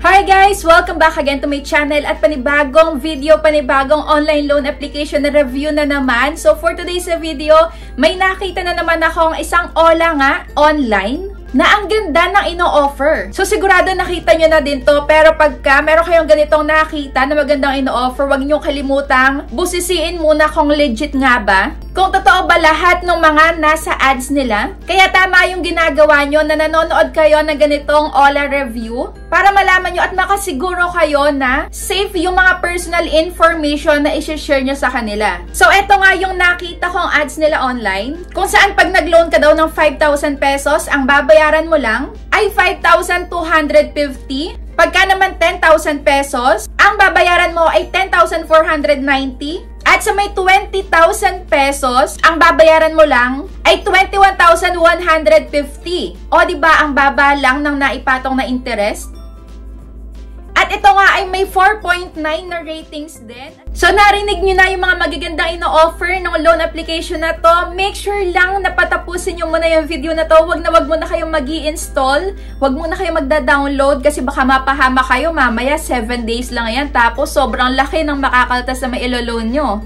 Hi guys! Welcome back again to my channel at panibagong video, panibagong online loan application na review na naman. So for today's video, may nakita na naman akong isang OLA nga online na ang ganda ng ino-offer. So sigurado nakita nyo na din to, pero pagka meron kayong ganitong nakita na magandang ino-offer, huwag nyo kalimutang busisiin muna kung legit nga ba. Kung totoo ba lahat ng mga nasa ads nila. Kaya tama yung ginagawa nyo na nanonood kayo ng ganitong OLA review para malaman nyo at makasiguro kayo na safe yung mga personal information na isi-share nyo sa kanila. So eto nga yung nakita kong ads nila online, kung saan pag nag-loan ka daw ng 5,000 pesos, ang babayaran mo lang ay 5,250. Pagka naman 10,000 pesos, ang babayaran mo ay 10,490. At sa may 20,000 pesos, ang babayaran mo lang ay 21,150. O diba ang baba lang ng naipatong na interest? At ito nga ay may 4.9 na ratings din. So narinig nyo na yung mga magagandang ino-offer ng loan application na to. Make sure lang na patapusin nyo muna yung video na to. Wag mo na kayong mag-i-install. Wag mo na kayong magda-download kasi baka mapahama kayo mamaya. 7 days lang yan. Tapos sobrang laki ng makakaltas na may ilo-loan nyo.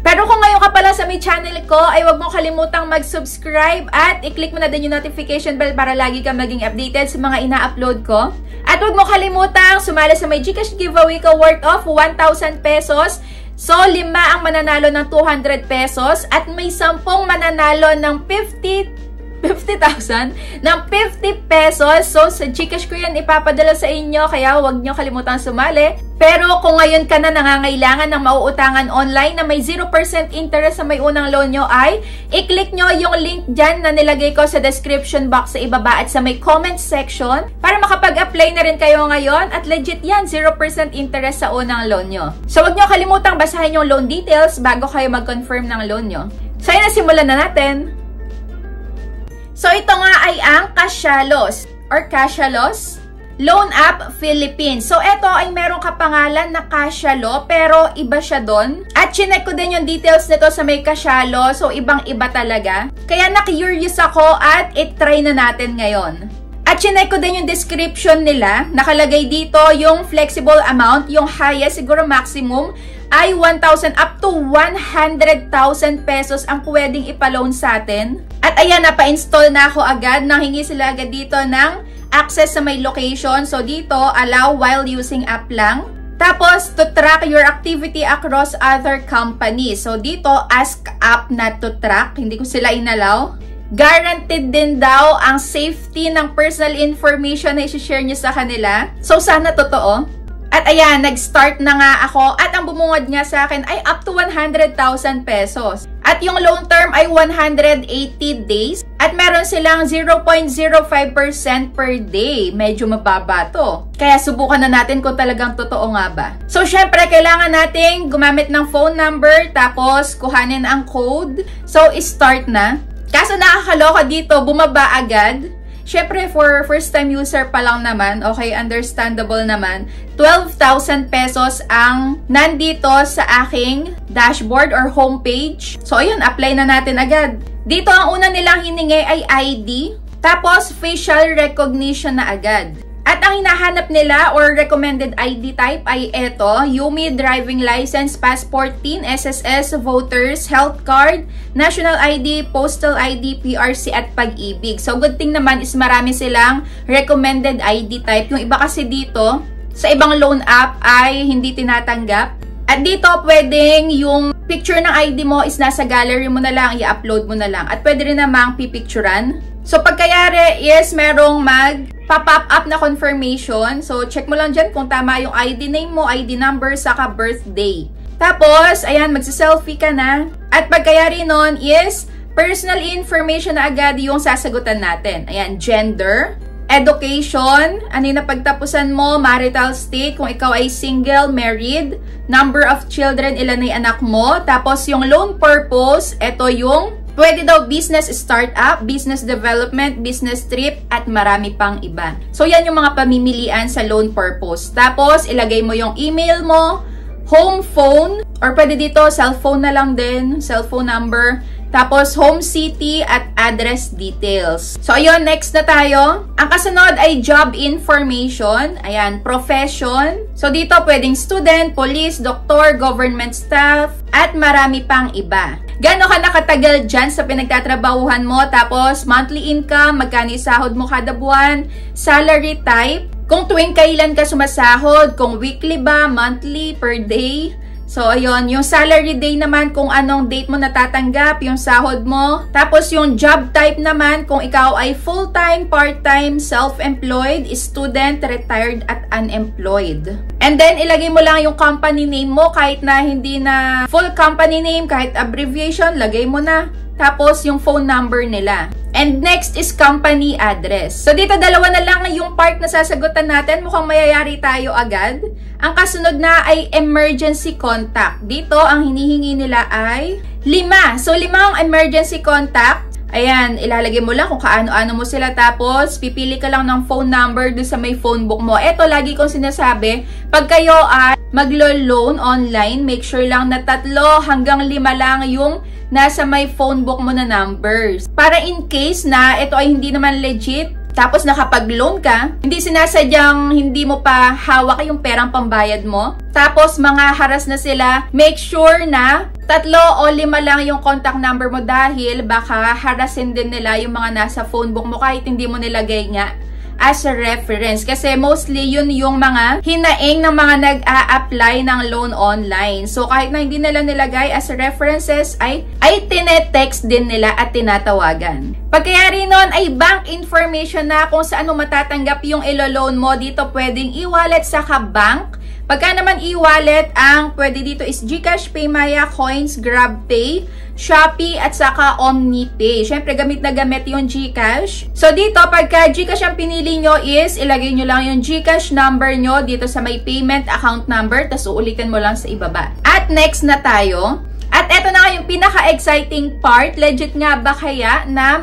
Pero kung ngayon ka pala sa may channel ko, ay huwag mo kalimutang mag-subscribe at i-click mo na din yung notification bell para lagi ka maging updated sa mga ina-upload ko. At huwag mo kalimutang sumali sa may GCash giveaway ko worth of 1,000 pesos. So, 5 ang mananalo ng 200 pesos at may 10 mananalo ng 50,000 ng 50 pesos. So, sa GCash ko yan ipapadala sa inyo, kaya huwag nyo kalimutang sumali. Pero kung ngayon ka na nangangailangan ng mauutangan online na may 0% interest sa may unang loan nyo ay i-click nyo yung link dyan na nilagay ko sa description box sa ibaba at sa may comment section para makapag-apply na rin kayo ngayon at legit yan, 0% interest sa unang loan nyo. So, huwag nyo kalimutang basahin yung loan details bago kayo mag-confirm ng loan nyo. So, ayun na, simulan na natin. So, ito nga ay ang Cashialos or Cashialos Loan App Philippines. So, ito ay merong kapangalan na Cashialo pero iba siya doon. At chinek ko din yung details nito sa may Cashialo. So, ibang-iba talaga. Kaya na-curious ako at i-try na natin ngayon. At chinek ko din yung description nila. Nakalagay dito yung flexible amount, yung highest, siguro maximum, ay 1,000 up to 100,000 pesos ang pwedeng ipaloan sa atin. At ayan, napa-install na ako agad. Nanghingi sila agad dito ng access sa my location. So, dito, allow while using app lang. Tapos, to track your activity across other companies. So, dito, ask app not to track. Hindi ko sila inalaw. Guaranteed din daw ang safety ng personal information na i-share nyo sa kanila. So, sana totoo. At ayan, nag-start na nga ako at ang bumungad nga sa akin ay up to 100,000 pesos. At yung loan term ay 180 days at meron silang 0.05% per day. Medyo mababa to. Kaya subukan na natin kung talagang totoo nga ba. So, syempre, kailangan nating gumamit ng phone number tapos kuhanin ang code. So, start na. Kaso nakakaloka dito, bumaba agad. Syempre, for first-time user pa lang naman, okay, understandable naman, 12,000 pesos ang nandito sa aking dashboard or homepage. So, ayun, apply na natin agad. Dito, ang una nilang hiningi ay ID, tapos facial recognition na agad. At ang hinahanap nila or recommended ID type ay ito, UMI driving license, passport, PIN, SSS, voters, health card, national ID, postal ID, PRC at pag-ibig. So, good thing naman is marami silang recommended ID type. Yung iba kasi dito, sa ibang loan app ay hindi tinatanggap. At dito, pwedeng yung picture ng ID mo is nasa gallery mo na lang, i-upload mo na lang. At pwede rin namang pipicturan. So, pagkayari is merong pop-up up na confirmation. So, check mo lang dyan kung tama yung ID name mo, ID number, saka birthday. Tapos, ayan, magsa-selfie ka na. At pagkayari nun is personal information na agad yung sasagutan natin. Ayan, gender, education, ano yung napagtapusan mo, marital state, kung ikaw ay single, married, number of children, ilan ay anak mo. Tapos, yung loan purpose, ito yung pwede daw business startup, business development, business trip, at marami pang iba. So, yan yung mga pamimilian sa loan purpose. Tapos, ilagay mo yung email mo, home phone, or pwede dito, cellphone na lang din, cellphone number. tapos home city at address details. So, ayun, next na tayo. Ang kasunod ay job information. Ayan, profession. So, dito pwedeng student, police, doktor, government staff, at marami pang iba. Gano'n ka nakatagal dyan sa pinagtatrabahuhan mo, tapos monthly income, magkano sahod mo kada buwan, salary type, kung tuwing kailan ka sumasahod, kung weekly ba, monthly, per day. So, ayun, yung salary day naman, kung anong date mo natatanggap, yung sahod mo. Tapos, yung job type naman, kung ikaw ay full-time, part-time, self-employed, student, retired, at unemployed. And then, ilagay mo lang yung company name mo, kahit na hindi na full company name, kahit abbreviation, lagay mo na. Tapos, yung phone number nila. And next is company address. So, dito dalawa na lang yung part na sasagutan natin. Mukhang mayayari tayo agad. Ang kasunod na ay emergency contact. Dito, ang hinihingi nila ay 5. So, 5 ang emergency contact. Ayan, ilalagay mo lang kung kaano-ano mo sila. Tapos, pipili ka lang ng phone number doon sa may phone book mo. Ito, lagi kong sinasabi, pag kayo ay maglo-loan online, make sure lang na 3 hanggang 5 lang yung nasa may phone book mo na numbers. Para in case na ito ay hindi naman legit, tapos nakapag-loan ka, hindi sinasadyang hindi mo pa hawak yung perang pambayad mo. Tapos mga haras na sila, make sure na 3 o 5 lang yung contact number mo dahil baka harasin din nila yung mga nasa phone book mo kahit hindi mo nilagay nga as a reference. Kasi mostly yun yung mga hinaing ng mga nag-a-apply ng loan online. So kahit na hindi nila nilagay as references ay tinetext din nila at tinatawagan. Pagkayari nun ay bank information na kung saan mo matatanggap yung ilo-loan mo. Dito pwedeng e-wallet saka bank. Pagka naman e-wallet, ang pwede dito is GCash, Paymaya, Coins, GrabPay, Shopee, at saka OmniPay. Siyempre, gamit na gamit yung GCash. So, dito, pagka GCash ang pinili nyo is, ilagay nyo lang yung GCash number nyo dito sa may payment account number, tas uulitin mo lang sa ibaba. At next na tayo. At eto na yung pinaka-exciting part. Legit nga ba kaya na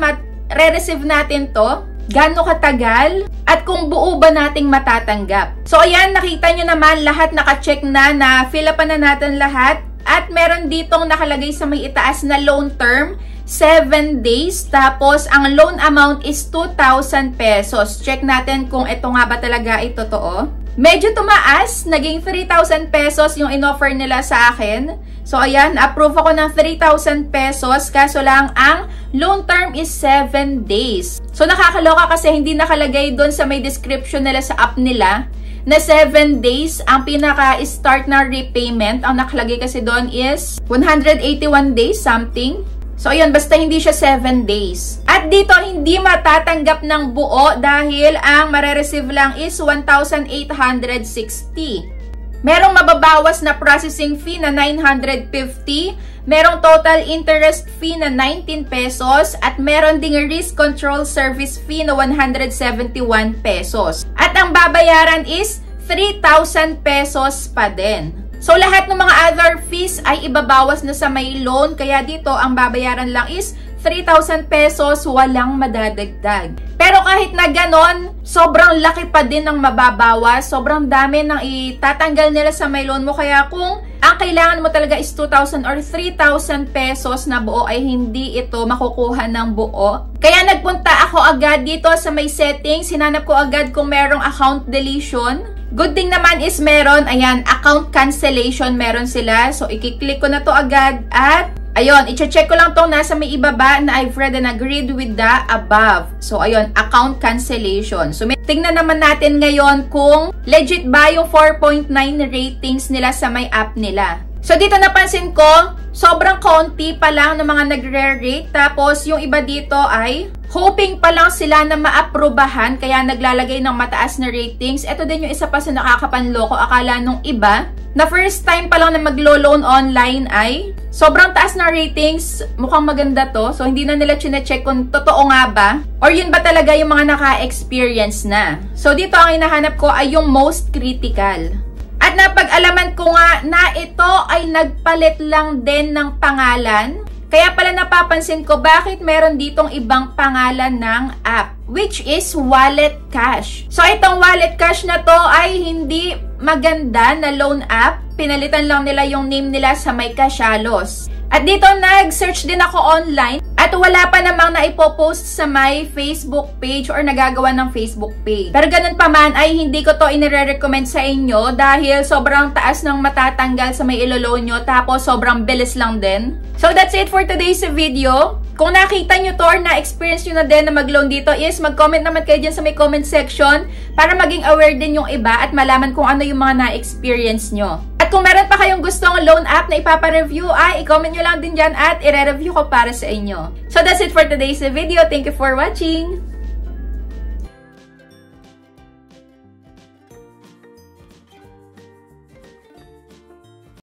re-receive natin to? Gaano katagal? At kung buo ba nating matatanggap? So, ayan, nakita nyo naman, lahat naka-check na fill up na natin lahat. At meron ditong nakalagay sa may itaas na loan term, 7 days. Tapos, ang loan amount is 2,000 pesos. Check natin kung ito nga ba talaga ay totoo. Medyo tumaas, naging 3,000 pesos yung in-offer nila sa akin. So, ayan, approve ako ng 3,000 pesos. Kaso lang, ang loan term is 7 days. So, nakakaloka kasi hindi nakalagay doon sa may description nila sa app nila na 7 days. Ang pinaka-start na repayment, ang nakalagay kasi doon is 181 days something. So, ayun, basta hindi siya 7 days. At dito, hindi matatanggap ng buo dahil ang marereceive lang is 1,860. Merong mababawas na processing fee na 950. Merong total interest fee na 19 pesos. At meron ding risk control service fee na 171 pesos. At ang babayaran is 3,000 pesos pa din. So, lahat ng mga other fees ay ibabawas na sa may loan. Kaya dito, ang babayaran lang is 3,000 pesos, walang madadagdag. Pero kahit na ganon, sobrang laki pa din ng mababawas. Sobrang dami ng itatanggal nila sa may loan mo. Kaya kung ang kailangan mo talaga is 2,000 or 3,000 pesos na buo, ay hindi ito makukuha ng buo. Kaya nagpunta ako agad dito sa may settings. Hinanap ko agad kung merong account deletion. Good thing naman is meron, ayan, account cancellation meron sila. So, ikiklik ko na to agad at, ayun, i-check ko lang tong nasa may ibaba na I've read and agreed with the above. So, ayun, account cancellation. So, tingnan naman natin ngayon kung legit ba yung 4.9 ratings nila sa may app nila. So, dito napansin ko, sobrang konti pa lang ng mga nagre-rate. Tapos, yung iba dito ay hoping pa lang sila na ma-aprobahan, kaya naglalagay ng mataas na ratings. Ito din yung isa pa sa nakakapanloko. Akala nung iba, na first time pa lang na maglo-loan online ay sobrang taas na ratings. Mukhang maganda to. So, hindi na nila chine-check kung totoo nga ba. Or yun ba talaga yung mga naka-experience na. So, dito ang hinahanap ko ay yung most critical. At napag-alaman ko nga na ito ay nagpalit lang din ng pangalan. Kaya pala napapansin ko bakit meron ditong ibang pangalan ng app, which is Wallet Cash. So, itong Wallet Cash na to ay hindi maganda na loan app. Pinalitan lang nila yung name nila sa may Casyalos. At dito nag-search din ako online at wala pa namang naipopost sa my Facebook page or nagagawa ng Facebook page. Pero ganun pa man ay hindi ko to inire-recommend sa inyo dahil sobrang taas ng matatanggal sa may ilolo nyo tapos sobrang bilis lang din. So that's it for today's video. Kung nakita nyo to or na-experience nyo na din na mag-loan dito is mag-comment naman kayo dyan sa may comment section para maging aware din yung iba at malaman kung ano yung mga na-experience nyo. At kung meron pa kayong gustong loan app na ipapa-review ay i-comment nyo lang din dyan at i-review ko para sa inyo. So that's it for today's video. Thank you for watching!